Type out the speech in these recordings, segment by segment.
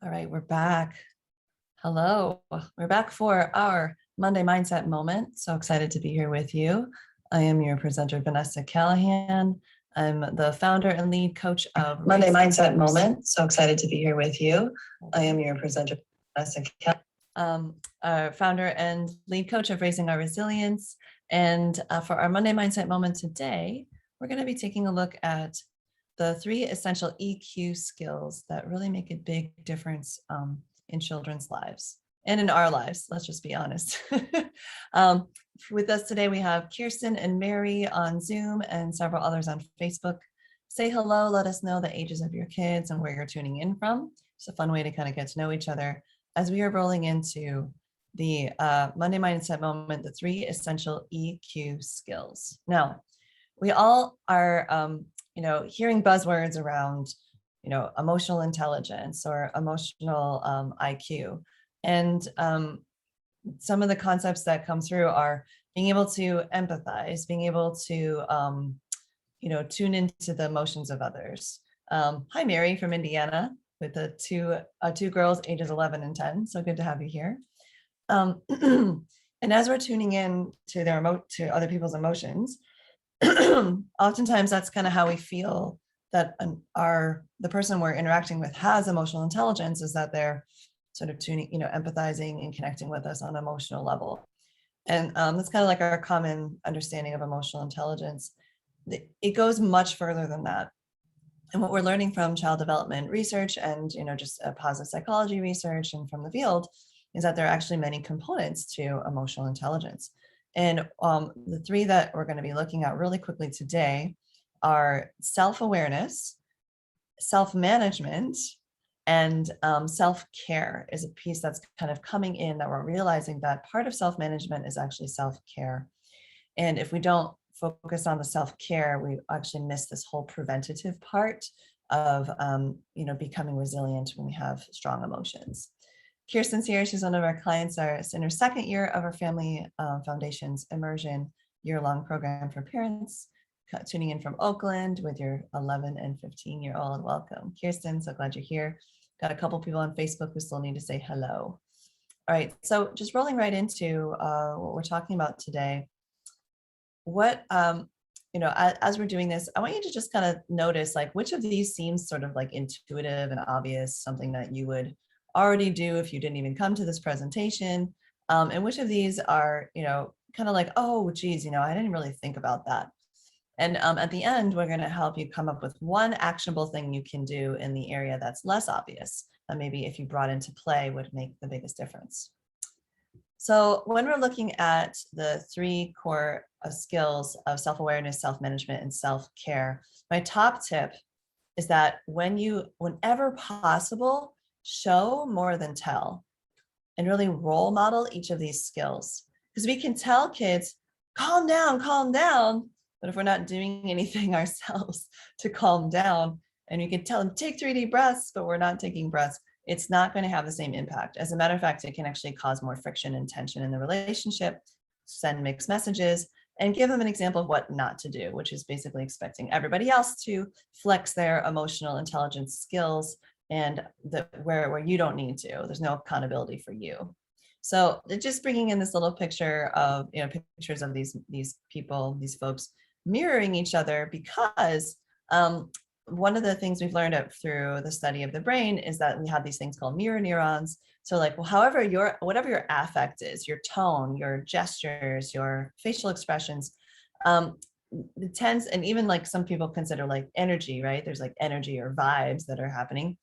All right, we're back. Hello. We're back for our Monday Mindset Moment. So excited to be here with you. I am your presenter, Vanessa Callahan. I'm the founder and lead coach of Monday Mindset Moment. So excited to be here with you. I am your presenter, Vanessa Callahan. Founder and lead coach of Raising Our Resilience. And for our Monday Mindset Moment today, we're going to be taking a look at the 3 essential EQ skills that really make a big difference in children's lives and in our lives. Let's just be honest. With us today, we have Kirsten and Mary on Zoom and several others on Facebook. Say hello, let us know the ages of your kids and where you're tuning in from. It's a fun way to kind of get to know each other as we are rolling into the Monday Mindset Moment, the 3 essential EQ skills. Now, we all are hearing buzzwords around, emotional intelligence or emotional IQ. And some of the concepts that come through are being able to empathize, being able to, tune into the emotions of others. Hi, Mary from Indiana with the two girls, ages 11 and 10. So good to have you here. And as we're tuning in to to other people's emotions, oftentimes that's kind of how we feel that the person we're interacting with has emotional intelligence, is that they're sort of tuning, empathizing and connecting with us on an emotional level. And that's kind of like our common understanding of emotional intelligence. It goes much further than that. And what we're learning from child development research and, just positive psychology research and from the field is that there are actually many components to emotional intelligence. And the 3 that we're going to be looking at really quickly today are self-awareness, self-management, and self-care is a piece that's kind of coming in, that we're realizing that part of self-management is actually self-care. And if we don't focus on the self-care, we actually miss this whole preventative part of, becoming resilient when we have strong emotions. Kirsten's here. She's one of our clients. It's in her 2nd year of our Family Foundation's immersion year-long program for parents. Tuning in from Oakland with your 11 and 15-year-old. Welcome, Kirsten. So glad you're here. Got a couple people on Facebook who still need to say hello. All right, so just rolling right into what we're talking about today. As we're doing this, I want you to just kind of notice, like, which of these seems sort of like intuitive and obvious, something that you would already do if you didn't even come to this presentation, and which of these are, kind of like, oh, geez, I didn't really think about that. And at the end, we're going to help you come up with one actionable thing you can do in the area that's less obvious, that maybe if you brought into play would make the biggest difference. So when we're looking at the 3 core skills of self-awareness, self-management, and self-care, my top tip is that whenever possible, show more than tell, and really role model each of these skills. Because we can tell kids, calm down, but if we're not doing anything ourselves to calm down, and we can tell them, take 3 deep breaths, but we're not taking breaths, it's not going to have the same impact. As a matter of fact, it can actually cause more friction and tension in the relationship, send mixed messages, and give them an example of what not to do, which is basically expecting everybody else to flex their emotional intelligence skills, and where you don't need to. There's no accountability for you. So just bringing in this little picture of, pictures of these people, these folks mirroring each other, because one of the things we've learned through the study of the brain is that we have these things called mirror neurons. So like, well, whatever your affect is, your tone, your gestures, your facial expressions, it tends, and even like some people consider like energy, right? There's like energy or vibes that are happening.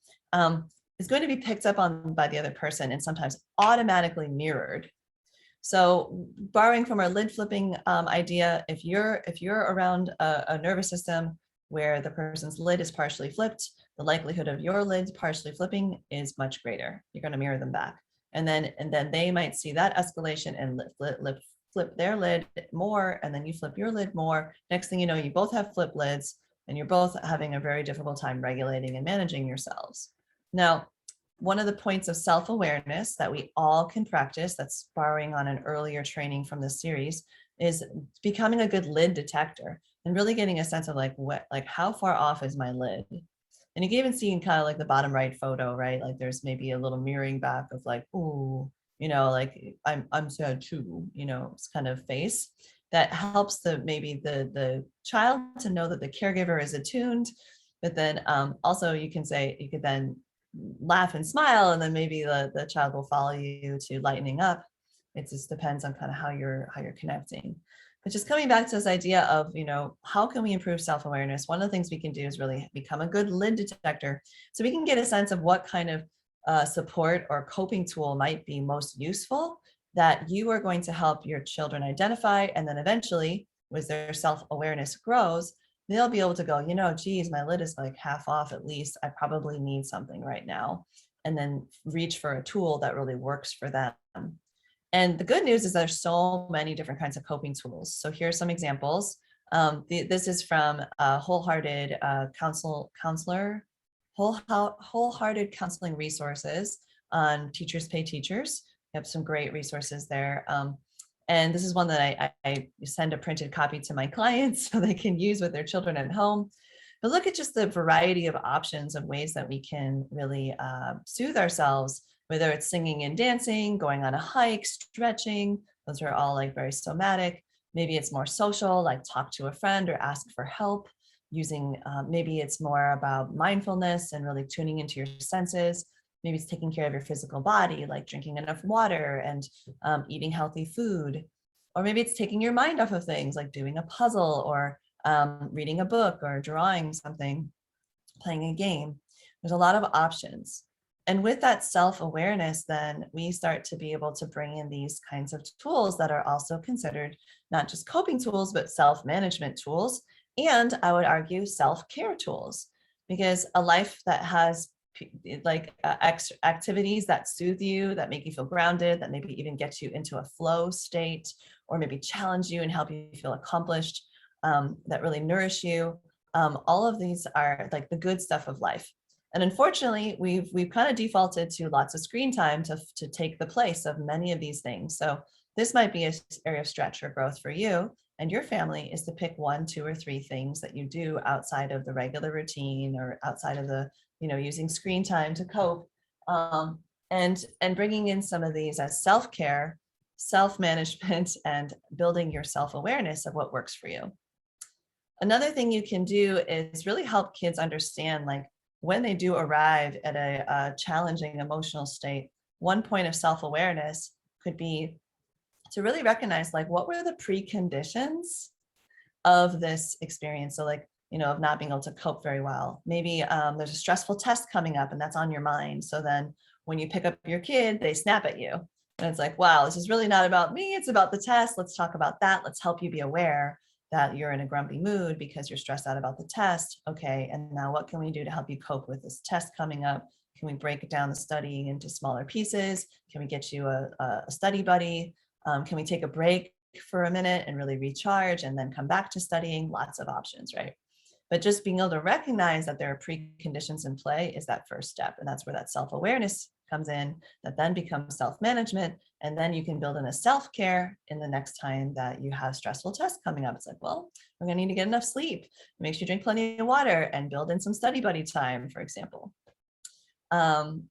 Is going to be picked up on by the other person and sometimes automatically mirrored. So borrowing from our lid flipping idea, if you're around a nervous system where the person's lid is partially flipped, the likelihood of your lid partially flipping is much greater. You're going to mirror them back. And then they might see that escalation and flip their lid more, and then you flip your lid more. Next thing you know, you both have flip lids, and you're both having a very difficult time regulating and managing yourselves. Now, one of the points of self-awareness that we all can practice, that's borrowing on an earlier training from this series, is becoming a good lid detector and really getting a sense of like how far off is my lid? And you can even see in kind of like the bottom right photo, right? Like there's maybe a little mirroring back of like, ooh, like I'm sad too, it's kind of face that helps maybe the child to know that the caregiver is attuned. But then also you could then laugh and smile, and then maybe the child will follow you to lightening up. It just depends on kind of how you're connecting. But just coming back to this idea of, how can we improve self-awareness? One of the things we can do is really become a good lid detector, so we can get a sense of what kind of support or coping tool might be most useful that you are going to help your children identify. And then eventually, as their self-awareness grows, they'll be able to go, geez, my lid is like half off at least. I probably need something right now. And then reach for a tool that really works for them. And the good news is there's so many different kinds of coping tools. So here's some examples. This is from Wholehearted Counselor, Wholehearted Counseling Resources on Teachers Pay Teachers. We have some great resources there. And this is one that I send a printed copy to my clients so they can use with their children at home. But look at just the variety of options of ways that we can really soothe ourselves, whether it's singing and dancing, going on a hike, stretching. Those are all like very somatic. Maybe it's more social, like talk to a friend or ask for help. Maybe it's more about mindfulness and really tuning into your senses. Maybe it's taking care of your physical body, like drinking enough water and eating healthy food. Or maybe it's taking your mind off of things, like doing a puzzle or reading a book or drawing something, playing a game. There's a lot of options. And with that self-awareness, then we start to be able to bring in these kinds of tools that are also considered not just coping tools, but self-management tools. And I would argue self-care tools, because a life that has activities that soothe you, that make you feel grounded, that maybe even get you into a flow state, or maybe challenge you and help you feel accomplished, that really nourish you. All of these are like the good stuff of life. And unfortunately, we've kind of defaulted to lots of screen time to take the place of many of these things. So this might be an area of stretch or growth for you and your family, is to pick 1, 2, or 3 things that you do outside of the regular routine, or outside of the, using screen time to cope, and bringing in some of these as self-care, self-management, and building your self-awareness of what works for you. Another thing you can do is really help kids understand, like, when they do arrive at a challenging emotional state, one point of self-awareness could be to really recognize, like, what were the preconditions of this experience? So like, of not being able to cope very well. Maybe there's a stressful test coming up and that's on your mind. So then when you pick up your kid, they snap at you. And it's like, wow, this is really not about me. It's about the test. Let's talk about that. Let's help you be aware that you're in a grumpy mood because you're stressed out about the test. Okay, and now what can we do to help you cope with this test coming up? Can we break down the studying into smaller pieces? Can we get you a study buddy? Can we take a break for a minute and really recharge and then come back to studying? Lots of options, right? But just being able to recognize that there are preconditions in play is that first step. And that's where that self-awareness comes in, that then becomes self-management. And then you can build in a self-care in the next time that you have stressful tests coming up. It's like, well, we're going to need to get enough sleep. Make sure you drink plenty of water and build in some study buddy time, for example. All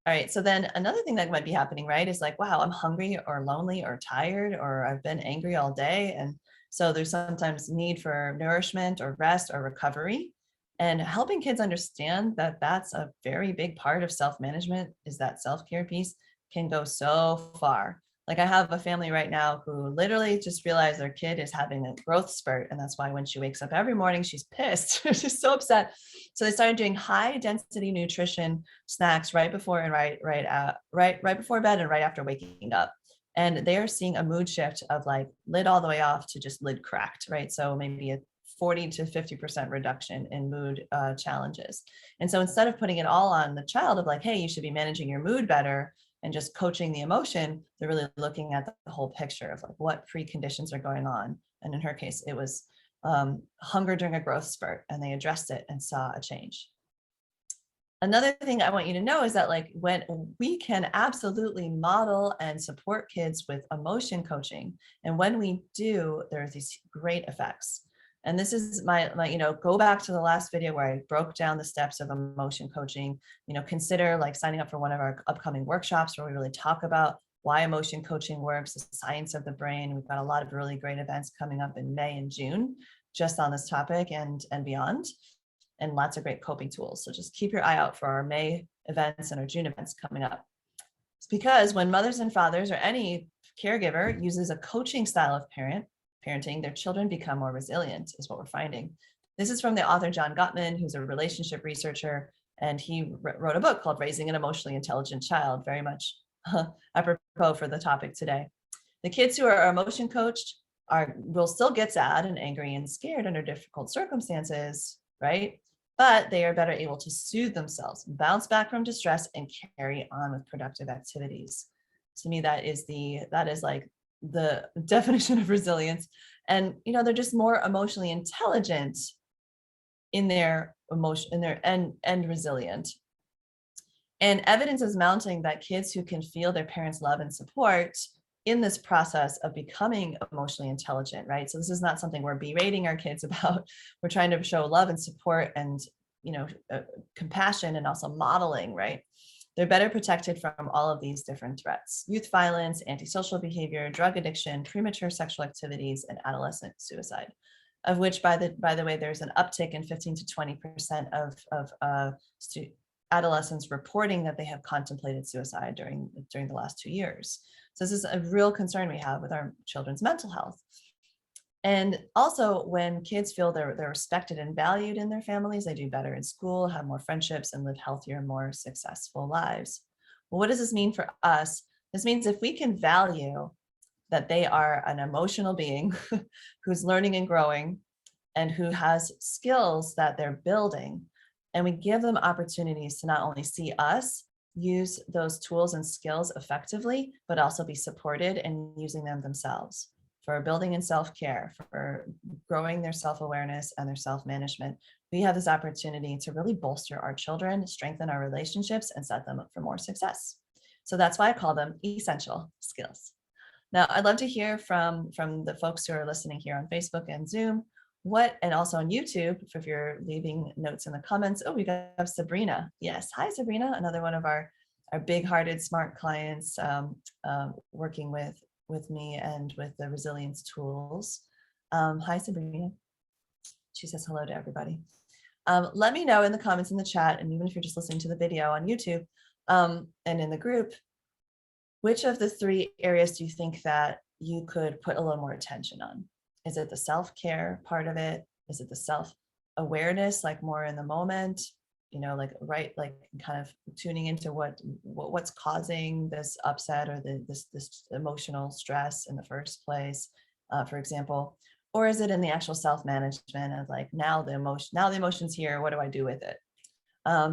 right. So then another thing that might be happening, right, is like, wow, I'm hungry or lonely or tired, or I've been angry all day. And so there's sometimes need for nourishment or rest or recovery. And helping kids understand that that's a very big part of self-management, is that self-care piece, can go so far. Like, I have a family right now who literally just realized their kid is having a growth spurt. And that's why when she wakes up every morning, she's pissed. She's so upset. So they started doing high density nutrition snacks right before and right before bed and right after waking up. And they are seeing a mood shift of like lid all the way off to just lid cracked, right? So maybe a 40 to 50% reduction in mood challenges. And so instead of putting it all on the child of like, hey, you should be managing your mood better and just coaching the emotion, they're really looking at the whole picture of like what preconditions are going on. And in her case, it was hunger during a growth spurt, and they addressed it and saw a change. Another thing I want you to know is that, like, when we can absolutely model and support kids with emotion coaching, and when we do, there's these great effects. And this is my, go back to the last video where I broke down the steps of emotion coaching. Consider like signing up for one of our upcoming workshops where we really talk about why emotion coaching works, the science of the brain. We've got a lot of really great events coming up in May and June just on this topic and beyond, and lots of great coping tools. So just keep your eye out for our May events and our June events coming up. It's because when mothers and fathers or any caregiver uses a coaching style of parenting, their children become more resilient, is what we're finding. This is from the author John Gottman, who's a relationship researcher, and he wrote a book called Raising an Emotionally Intelligent Child, very much apropos for the topic today. The kids who are emotion coached will still get sad and angry and scared under difficult circumstances, right? But they are better able to soothe themselves, bounce back from distress, and carry on with productive activities. To me, that is like the definition of resilience. And they're just more emotionally intelligent in their emotion, and resilient. And evidence is mounting that kids who can feel their parents' love and support in this process of becoming emotionally intelligent, right? So this is not something we're berating our kids about. We're trying to show love and support and compassion, and also modeling, right? They're better protected from all of these different threats: youth violence, antisocial behavior, drug addiction, premature sexual activities, and adolescent suicide, of which, by the way, there's an uptick in 15 to 20% of adolescents reporting that they have contemplated suicide during the last 2 years. So this is a real concern we have with our children's mental health. And also, when kids feel they're respected and valued in their families, they do better in school, have more friendships, and live healthier, more successful lives. Well, what does this mean for us? This means if we can value that they are an emotional being who's learning and growing and who has skills that they're building, and we give them opportunities to not only see us use those tools and skills effectively, but also be supported in using them themselves for building in self-care, for growing their self-awareness and their self-management. We have this opportunity to really bolster our children, strengthen our relationships, and set them up for more success. So that's why I call them essential skills. Now, I'd love to hear from the folks who are listening here on Facebook and Zoom, and also on YouTube, if you're leaving notes in the comments. Oh, we have Sabrina. Yes. Hi, Sabrina. Another one of our big-hearted, smart clients working with me and with the resilience tools. Hi, Sabrina. She says hello to everybody. Let me know in the comments in the chat, and even if you're just listening to the video on YouTube and in the group, which of the 3 areas do you think that you could put a little more attention on? Is it the self-care part of it? Is it the self-awareness, like more in the moment, like kind of tuning into what's causing this upset or this emotional stress in the first place, for example? Or is it in the actual self-management of like, now the emotion's here, what do I do with it?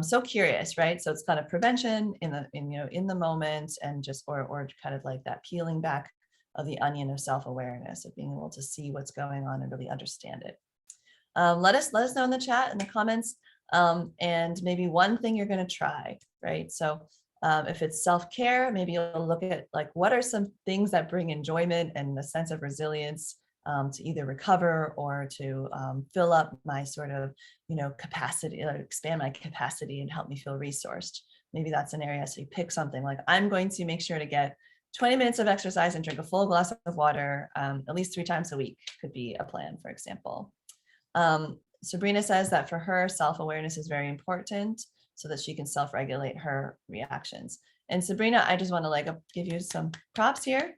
So curious, right? So it's kind of prevention in the moment, and just or kind of like that peeling back of the onion of self-awareness, of being able to see what's going on and really understand it. Let us know in the chat, in the comments, and maybe one thing you're going to try, right? So if it's self-care, maybe you'll look at like, what are some things that bring enjoyment and a sense of resilience to either recover or to fill up my sort of, capacity, or expand my capacity and help me feel resourced. Maybe that's an area. So you pick something like, I'm going to make sure to get 20 minutes of exercise and drink a full glass of water at least 3 times a week could be a plan, for example. Sabrina says that for her, self-awareness is very important so that she can self-regulate her reactions. And Sabrina, I just want to give you some props here.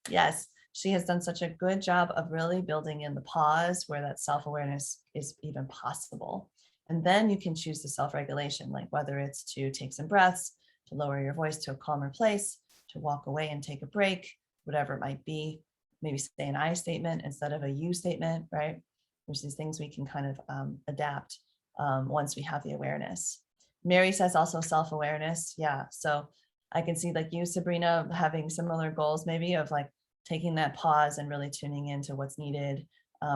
Yes, she has done such a good job of really building in the pause where that self-awareness is even possible. And then you can choose the self-regulation, like whether it's to take some breaths, to lower your voice to a calmer place, to walk away and take a break, whatever it might be. Maybe say an I statement instead of a you statement, right? There's these things we can kind of adapt once we have the awareness. Mary says also self-awareness. Yeah, so I can see like you, Sabrina, having similar goals, maybe of like taking that pause and really tuning into what's needed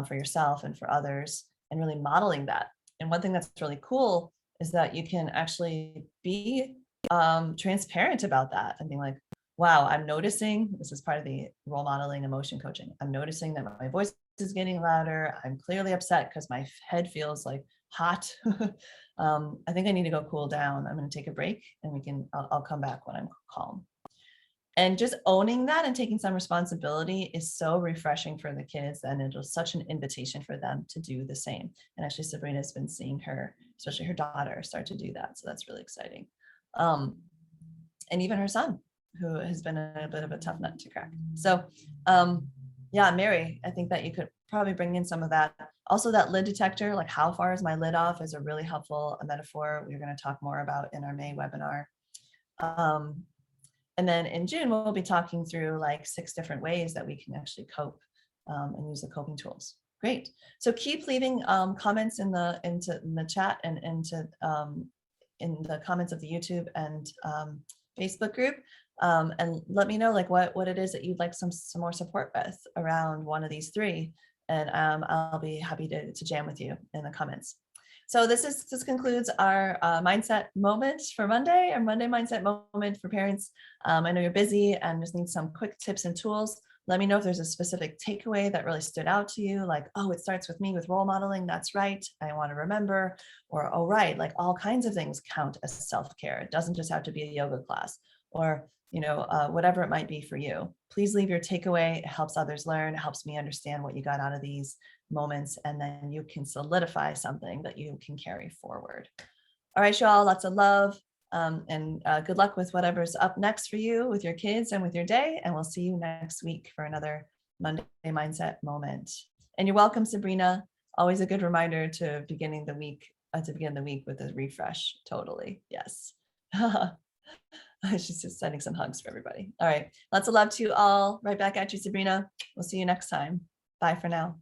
for yourself and for others, and really modeling that. And one thing that's really cool is that you can actually be transparent about that and being like, wow, I'm noticing, this is part of the role modeling emotion coaching, I'm noticing that my voice is getting louder. I'm clearly upset because my head feels like hot. I think I need to go cool down. I'm going to take a break and I'll come back when I'm calm. And just owning that and taking some responsibility is so refreshing for the kids. And it was such an invitation for them to do the same. And actually Sabrina's been seeing her, especially her daughter, start to do that. So that's really exciting. And even her son, who has been a bit of a tough nut to crack. So yeah, Mary, I think that you could probably bring in some of that. Also that lid detector, like how far is my lid off, is a really helpful metaphor we're going to talk more about in our May webinar. And then in June, we'll be talking through like 6 different ways that we can actually cope and use the coping tools. Great. So keep leaving comments in the chat and in the comments of the YouTube and Facebook group. And let me know like what it is that you'd like some more support with around one of these 3. And I'll be happy to jam with you in the comments. So this concludes our mindset moment for Monday, our Monday mindset moment for parents. I know you're busy and just need some quick tips and tools. Let me know if there's a specific takeaway that really stood out to you, like, oh, it starts with me with role modeling. That's right. I want to remember. Or, oh, right, like all kinds of things count as self-care. It doesn't just have to be a yoga class or, you know, whatever it might be for you. Please leave your takeaway. It helps others learn. It helps me understand what you got out of these moments, and then you can solidify something that you can carry forward. All right, y'all, lots of love and good luck with whatever's up next for you with your kids and with your day. And we'll see you next week for another Monday mindset moment. And you're welcome, Sabrina. Always a good reminder to begin the week with a refresh. Totally. Yes. She's just sending some hugs for everybody. All right. Lots of love to you all. Right back at you, Sabrina. We'll see you next time. Bye for now.